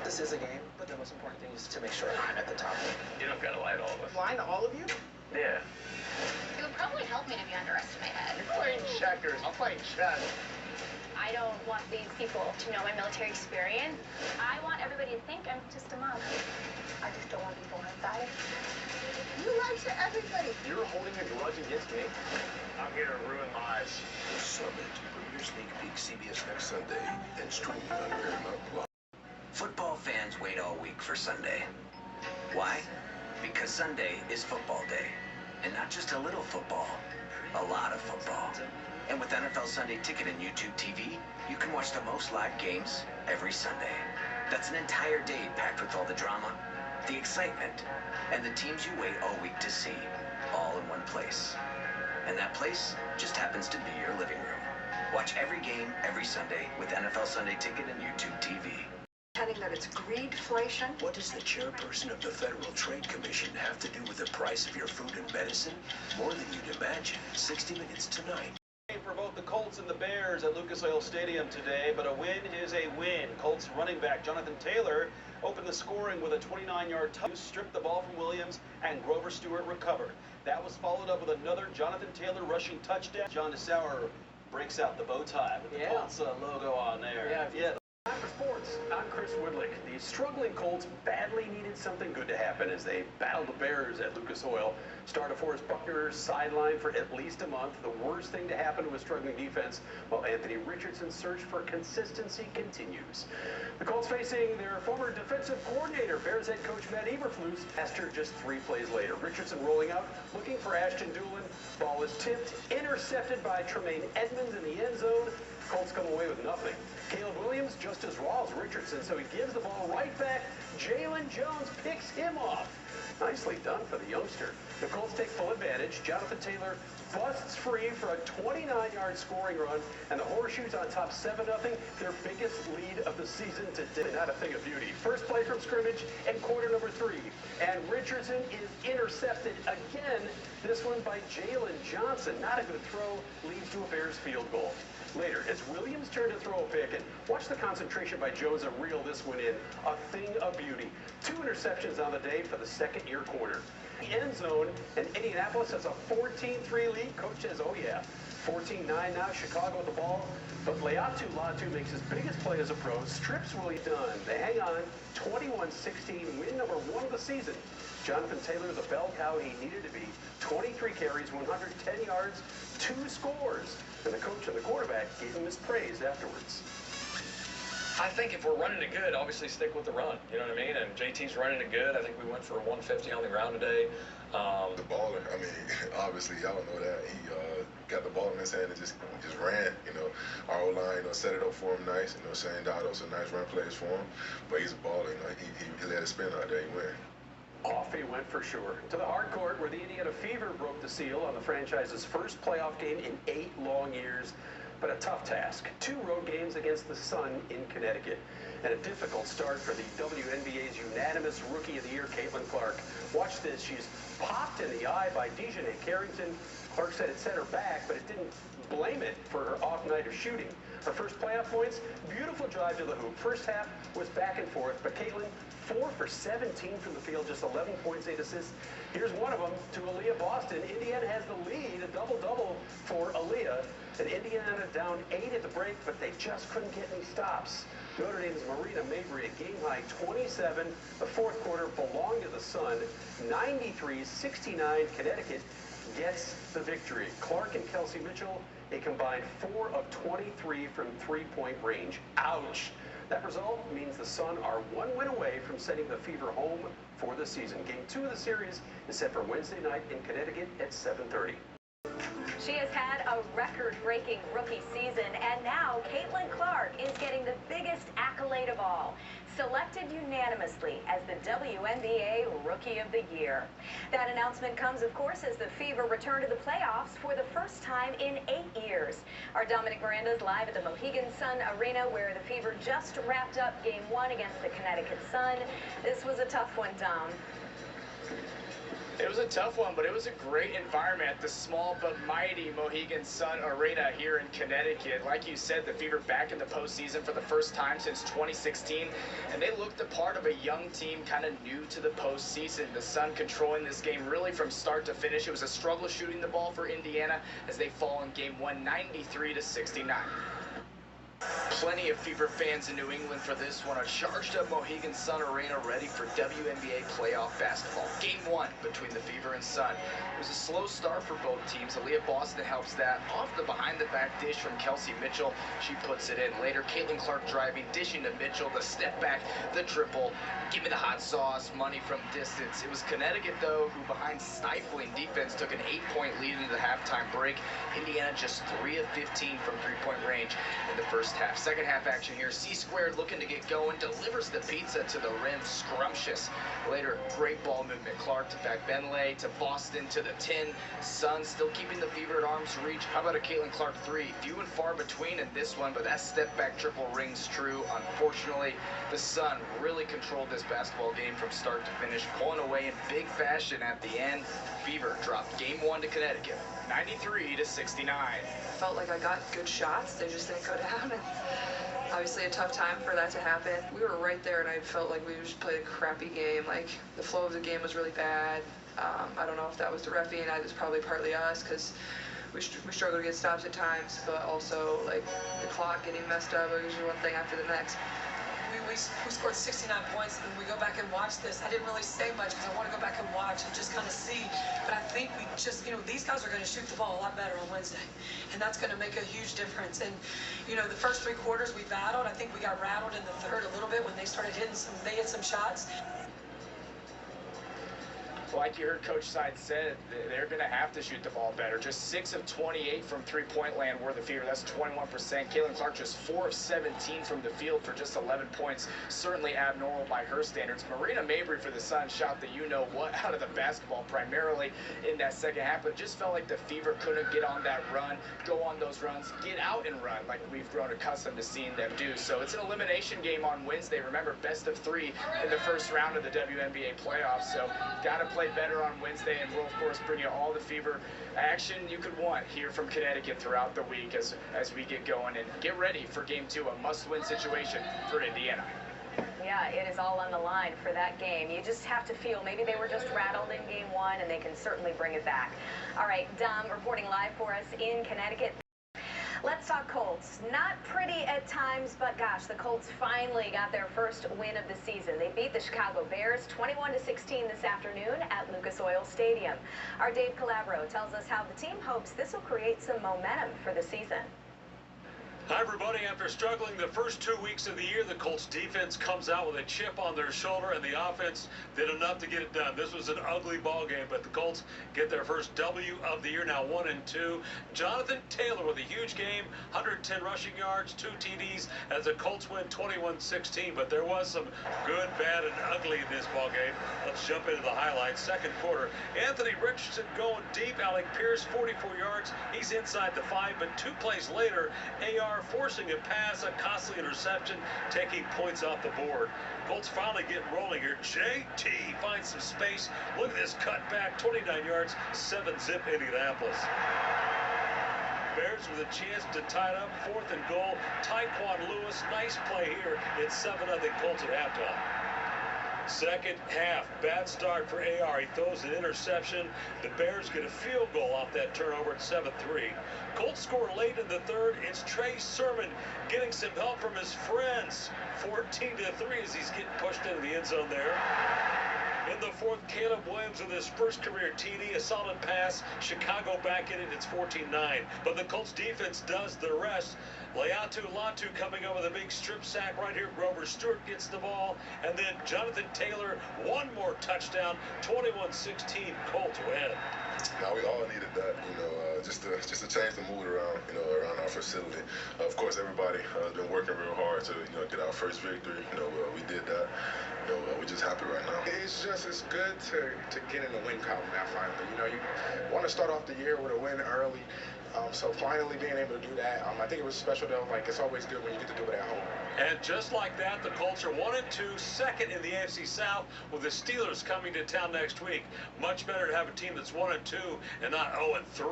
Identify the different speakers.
Speaker 1: this is a game, but the most important thing is to make sure I'm at the top.
Speaker 2: You don't gotta lie to all of us.
Speaker 1: Lying to all of you?
Speaker 2: Yeah.
Speaker 3: It would probably help me to be under estimated.
Speaker 2: You're playing checkers. I'm playing chess.
Speaker 3: I don't want these people to know my military experience. I want everybody to think I'm just a mom. I just don't want to be blindsided.
Speaker 1: You lie to everybody.
Speaker 2: You're holding a grudge against me? I'm here to ruin lives.
Speaker 4: The Summit. Premiere sneak peek CBS next Sunday and streaming on Paramount Plus.
Speaker 5: Football fans wait all week for Sunday. Why? Because Sunday is football day. And not just a little football, a lot of football. And with NFL Sunday Ticket and YouTube TV, you can watch the most live games every Sunday. That's an entire day packed with all the drama, the excitement, and the teams you wait all week to see, all in one place. And that place just happens to be your living room. Watch every game every Sunday with NFL Sunday Ticket and YouTube TV.
Speaker 6: That it's greedflation.
Speaker 4: What does the chairperson of the Federal Trade Commission have to do with the price of your food and medicine? More than you'd imagine. 60 Minutes tonight.
Speaker 7: For both the Colts and the Bears at Lucas Oil Stadium today, but a win is a win. Colts running back Jonathan Taylor opened the scoring with a 29-yard touchdown, stripped the ball from Williams, and Grover Stewart recovered. That was followed up with another Jonathan Taylor rushing touchdown. John DeSauer breaks out the bow tie with the Colts logo on there. Yeah.
Speaker 2: Time for sports. I'm Chris Woodlick. The struggling Colts badly needed something good to happen as they battled the Bears at Lucas Oil. Starter Forrest Buckner sidelined for at least a month. The worst thing to happen to a struggling defense, while Anthony Richardson's search for consistency continues. The Colts facing their former defensive coordinator, Bears head coach Matt Eberflus, after just 3 plays later. Richardson rolling out, looking for Ashton Doolin. Ball is tipped, intercepted by Tremaine Edmonds in the end zone. Colts come away with nothing. Caleb Williams just as raw as Richardson, so he gives the ball right back. Jalen Jones picks him off. Nicely done for the youngster. The Colts take full advantage. Jonathan Taylor busts free for a 29-yard scoring run, and the Horseshoes on top 7-0, their biggest lead of the season today. Not a thing of beauty. First play from scrimmage and quarter number 3. And Richardson is intercepted again, this one by Jalen Johnson. Not a good throw, leads to a Bears field goal. Later, it's Williams' turn to throw a pick, and watch the concentration by Jones and reel this one in. A thing of beauty. 2 interceptions on the day for the second-year corner. The end zone, and Indianapolis has a 14-3 lead. Coach says, oh yeah, 14-9 now, Chicago with the ball. But Latu makes his biggest play as a pro, strips Willie Dunn. They hang on, 21-16, win number 1 of the season. Jonathan Taylor, the bell cow he needed to be, 23 carries, 110 yards, 2 scores. And the coach and the quarterback gave him his praise afterwards.
Speaker 8: I think if we're running it good, obviously stick with the run. You know what I mean? And JT's running it good. I think we went for a 150 on the ground today.
Speaker 9: The baller, I mean, obviously y'all know that. He got the ball in his hand and just ran. You know, our O-line, set it up for him nice. Shane Dotto, some nice run plays for him. But he's a baller. He let it spin out there. He went.
Speaker 2: Off he went for sure. To the hard court where the Indiana Fever broke the seal on the franchise's first playoff game in 8 long years. But a tough task. 2 road games against the Sun in Connecticut. And a difficult start for the WNBA's unanimous Rookie of the Year, Caitlin Clark. Watch this. She's popped in the eye by Dejanay Carrington. Clark said it set her back, but it didn't blame it for her off night of shooting. Her first playoff points, beautiful drive to the hoop. First half was back and forth, but Caitlin, 4 for 17 from the field, just 11 points, 8 assists. Here's one of them to Aaliyah Boston. Indiana has the lead, a double-double for Aaliyah. And Indiana down 8 at the break, but they just couldn't get any stops. Notre Dame's Marina Mabry, a game-high 27. The fourth quarter belonged to the Sun. 93-69, Connecticut gets the victory. Clark and Kelsey Mitchell, a combined 4 of 23 from three-point range. Ouch! That result means the Sun are 1 win away from sending the Fever home for the season. Game 2 of the series is set for Wednesday night in Connecticut at 7:30.
Speaker 10: She has had a record-breaking rookie season, and now Caitlin Clark is getting the biggest accolade of all. Selected unanimously as the WNBA Rookie of the Year. That announcement comes, of course, as the Fever return to the playoffs for the first time in 8 years. Our Dominic Miranda is live at the Mohegan Sun Arena, where the Fever just wrapped up Game 1 against the Connecticut Sun. This was a tough one, Dom.
Speaker 11: It was a tough one, but it was a great environment at the small but mighty Mohegan Sun Arena here in Connecticut. Like you said, the Fever back in the postseason for the first time since 2016, and they looked the part of a young team kind of new to the postseason. The Sun controlling this game really from start to finish. It was a struggle shooting the ball for Indiana as they fall in game 1, 93-69. Plenty of Fever fans in New England for this one. A charged-up Mohegan Sun Arena ready for WNBA Playoff basketball. Game 1 between the Fever and Sun. It was a slow start for both teams. Aaliyah Boston helps that. Off the behind-the-back dish from Kelsey Mitchell. She puts it in. Later, Caitlin Clark driving, dishing to Mitchell. The step back, the triple. Give me the hot sauce. Money from distance. It was Connecticut, though, who behind stifling defense took an 8-point lead into the halftime break. Indiana just 3 of 15 from three-point range in the first half. Second half action here. C-squared looking to get going. Delivers the pizza to the rim. Scrumptious. Later, great ball movement. Clark to back Benlay to Boston to the 10. Sun still keeping the Fever at arm's reach. How about a Caitlin Clark 3? Few and far between in this one, but that step back triple rings true. Unfortunately, the Sun really controlled this basketball game from start to finish, pulling away in big fashion at the end. Fever dropped game 1 to Connecticut, 93-69.
Speaker 12: Felt like I got good shots. They just didn't go down. And obviously a tough time for that to happen. We were right there, and I felt like we just played a crappy game. Like, the flow of the game was really bad. I don't know if that was the referee, and it was probably partly us, because we struggled to get stops at times, but also, like, the clock getting messed up. It was one thing after the next.
Speaker 13: We scored 69 points, and we go back and watch this. I didn't really say much because I want to go back and watch and just kind of see. But I think we just, these guys are going to shoot the ball a lot better on Wednesday, and that's going to make a huge difference. And, the first 3 quarters we battled. I think we got rattled in the third a little bit when they started hitting they hit some shots.
Speaker 11: Like you heard Coach Side said, they're going to have to shoot the ball better. Just 6 of 28 from three-point land were the Fever. That's 21%. Caitlin Clark just 4 of 17 from the field for just 11 points. Certainly abnormal by her standards. Marina Mabry for the Sun shot the you-know-what out of the basketball primarily in that second half, but it just felt like the Fever couldn't get on that run, go on those runs, get out and run like we've grown accustomed to seeing them do. So it's an elimination game on Wednesday. Remember, best of 3 in the first round of the WNBA playoffs. So got to play better on Wednesday, and we'll of course bring you all the Fever action you could want here from Connecticut throughout the week as we get going and get ready for game 2, a must-win situation for Indiana.
Speaker 10: Yeah, it is all on the line for that game. You just have to feel maybe they were just rattled in game 1, and they can certainly bring it back. All right, Dom reporting live for us in Connecticut. Let's talk Colts. Not pretty at times, but gosh, the Colts finally got their first win of the season. They beat the Chicago Bears 21-16 this afternoon at Lucas Oil Stadium. Our Dave Calabro tells us how the team hopes this will create some momentum for the season.
Speaker 14: Hi, everybody. After struggling the first 2 weeks of the year, the Colts defense comes out with a chip on their shoulder, and the offense did enough to get it done. This was an ugly ball game, but the Colts get their first W of the year, now 1-2. Jonathan Taylor with a huge game, 110 rushing yards, 2 TDs, as the Colts win 21-16. But there was some good, bad, and ugly in this ball game. Let's jump into the highlights. Second quarter, Anthony Richardson going deep. Alec Pierce, 44 yards. He's inside the 5, but 2 plays later, AR forcing a pass, a costly interception, taking points off the board. Colts finally get rolling here. JT finds some space. Look at this cut back, 29 yards, 7-zip Indianapolis. Bears with a chance to tie it up, 4th and goal. Tyquan Lewis, nice play here. It's 7-0 Colts at halftime. Second half, bad start for AR. He throws an interception. The Bears get a field goal off that turnover at 7-3. Colts score late in the third. It's Trey Sermon getting some help from his friends. 14-3 as he's getting pushed into the end zone there. In the fourth, Caleb Williams with his first career TD, a solid pass. Chicago back in it, it's 14-9. But the Colts defense does the rest. Leatu Latu coming up with a big strip sack right here. Grover Stewart gets the ball. And then Jonathan Taylor, one more touchdown, 21-16, Colts win.
Speaker 9: Now we all needed that, just to change the mood around, around our facility. Of course, everybody has been working real hard to, get our first victory. We did that. We're just happy right now.
Speaker 15: It's good to get in the win column now finally. You want to start off the year with a win early. So finally being able to do that, I think it was special though. Like, it's always good when you get to do it at home.
Speaker 14: And just like that, the Colts are 1-2, second in the AFC South, with the Steelers coming to town next week. Much better to have a team that's 1-2 and not 0-3.